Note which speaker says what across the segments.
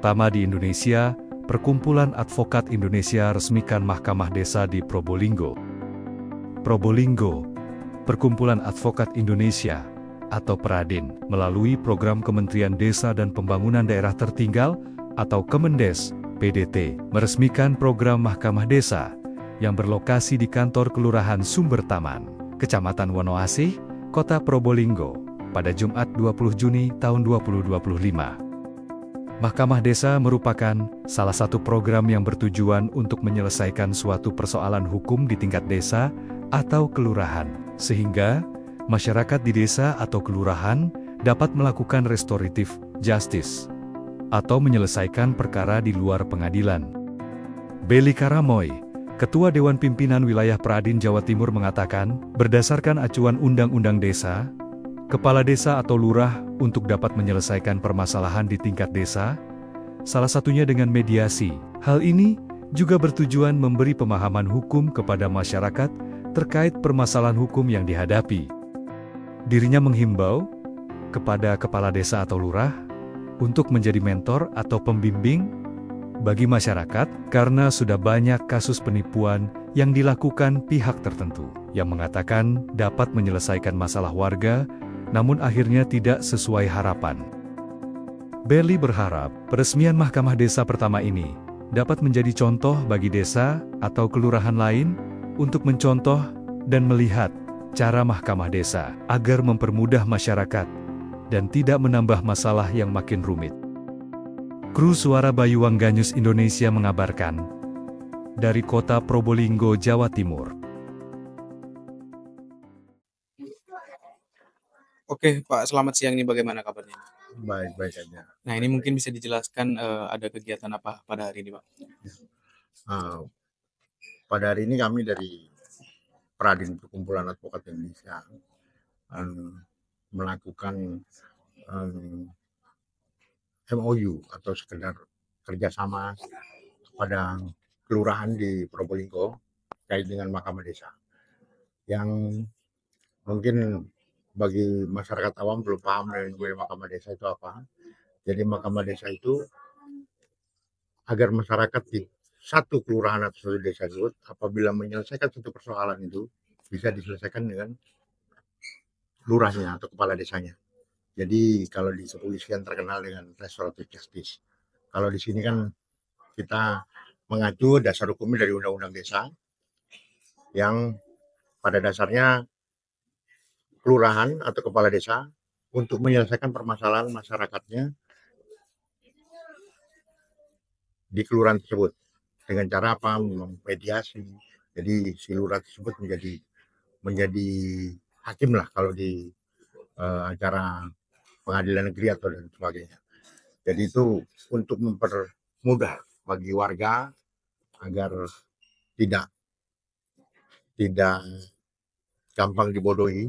Speaker 1: pertama di Indonesia, Perkumpulan Advokat Indonesia resmikan Mahkamah Desa di Probolinggo. Probolinggo, Perkumpulan Advokat Indonesia, atau Peradin, melalui program Kementerian Desa dan Pembangunan Daerah Tertinggal, atau Kemendes, PDT, meresmikan program Mahkamah Desa, yang berlokasi di kantor Kelurahan Sumber Taman, Kecamatan Wonoasih, Kota Probolinggo, pada Jumat 20 Juni tahun 2025. Mahkamah Desa merupakan salah satu program yang bertujuan untuk menyelesaikan suatu persoalan hukum di tingkat desa atau kelurahan, sehingga masyarakat di desa atau kelurahan dapat melakukan restoratif justice atau menyelesaikan perkara di luar pengadilan. Beli Karamoy, Ketua Dewan Pimpinan Wilayah Peradin Jawa Timur mengatakan, berdasarkan acuan Undang-Undang Desa, Kepala Desa atau Lurah untuk dapat menyelesaikan permasalahan di tingkat desa, salah satunya dengan mediasi. Hal ini juga bertujuan memberi pemahaman hukum kepada masyarakat terkait permasalahan hukum yang dihadapi. Dirinya menghimbau kepada Kepala Desa atau Lurah untuk menjadi mentor atau pembimbing bagi masyarakat karena sudah banyak kasus penipuan yang dilakukan pihak tertentu yang mengatakan dapat menyelesaikan masalah warga, namun akhirnya tidak sesuai harapan. Berli berharap peresmian Mahkamah Desa pertama ini dapat menjadi contoh bagi desa atau kelurahan lain untuk mencontoh dan melihat cara Mahkamah Desa agar mempermudah masyarakat dan tidak menambah masalah yang makin rumit. Kru Suara Bayuang Ganyus Indonesia mengabarkan dari Kota Probolinggo, Jawa Timur.
Speaker 2: Oke, Pak, selamat siang. Ini bagaimana kabarnya?
Speaker 3: Baik-baik aja.
Speaker 2: Nah, ini mungkin bisa dijelaskan ada kegiatan apa pada hari ini, Pak?
Speaker 3: Pada hari ini kami dari Peradin Perkumpulan Advokat Indonesia melakukan MOU atau sekedar kerjasama pada kelurahan di Probolinggo terkait dengan Mahkamah Desa. Yang mungkin bagi masyarakat awam belum paham dengan Mahkamah Desa itu apa. Jadi Mahkamah Desa itu agar masyarakat di satu kelurahan atau satu desa tersebut apabila menyelesaikan satu persoalan itu bisa diselesaikan dengan lurahnya atau kepala desanya. Jadi kalau di kepolisian terkenal dengan restoratif justice. Kalau di sini kan kita mengacu dasar hukumnya dari Undang-Undang Desa yang pada dasarnya kelurahan atau kepala desa untuk menyelesaikan permasalahan masyarakatnya di kelurahan tersebut dengan cara apa? Mediasi. Jadi si lurah tersebut menjadi hakim lah kalau di acara pengadilan negeri atau dan sebagainya. Jadi itu untuk mempermudah bagi warga agar tidak gampang dibodohi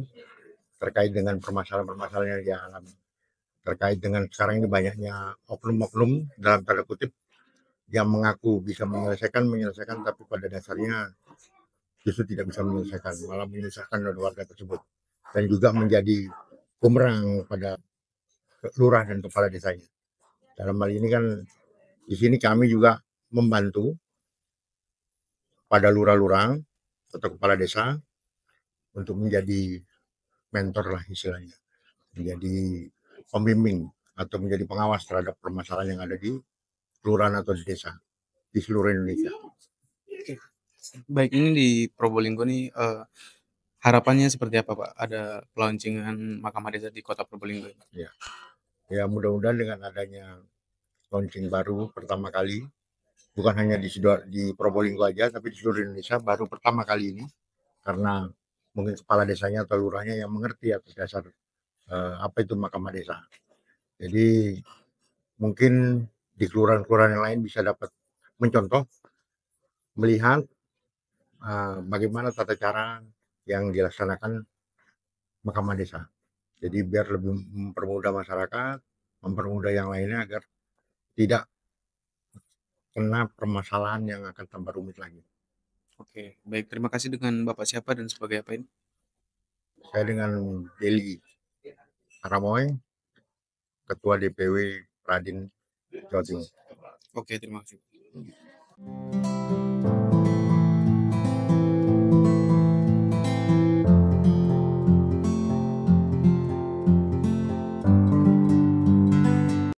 Speaker 3: terkait dengan permasalahan-permasalahan yang dialami. Terkait dengan sekarang ini banyaknya oknum-oknum dalam tanda kutip yang mengaku bisa menyelesaikan tapi pada dasarnya justru tidak bisa menyelesaikan, malah menyusahkan warga tersebut dan juga menjadi bumerang pada lurah dan kepala desanya. Dalam hal ini kan di sini kami juga membantu pada lurah-lurah atau kepala desa untuk menjadi mentor lah istilahnya, menjadi pembimbing atau menjadi pengawas terhadap permasalahan yang ada di kelurahan atau di desa di seluruh Indonesia.
Speaker 2: Baik, ini di Probolinggo nih harapannya seperti apa, Pak? Ada launching-an Mahkamah Desa di Kota Probolinggo.
Speaker 3: Ya mudah-mudahan dengan adanya launching baru pertama kali, bukan hanya di Probolinggo aja, tapi di seluruh Indonesia baru pertama kali ini, karena mungkin kepala desanya atau lurahnya yang mengerti atas dasar apa itu Mahkamah Desa. Jadi mungkin di kelurahan-kelurahan yang lain bisa dapat mencontoh, melihat bagaimana tata cara yang dilaksanakan Mahkamah Desa. Jadi biar lebih mempermudah masyarakat, mempermudah yang lainnya agar tidak kena permasalahan yang akan tambah rumit lagi.
Speaker 2: Oke, baik. Terima kasih. Dengan Bapak siapa dan sebagai apa ini?
Speaker 3: Saya dengan Beli Karamoy, Ketua DPW Peradin Jawa Timur.
Speaker 2: Oke, terima kasih.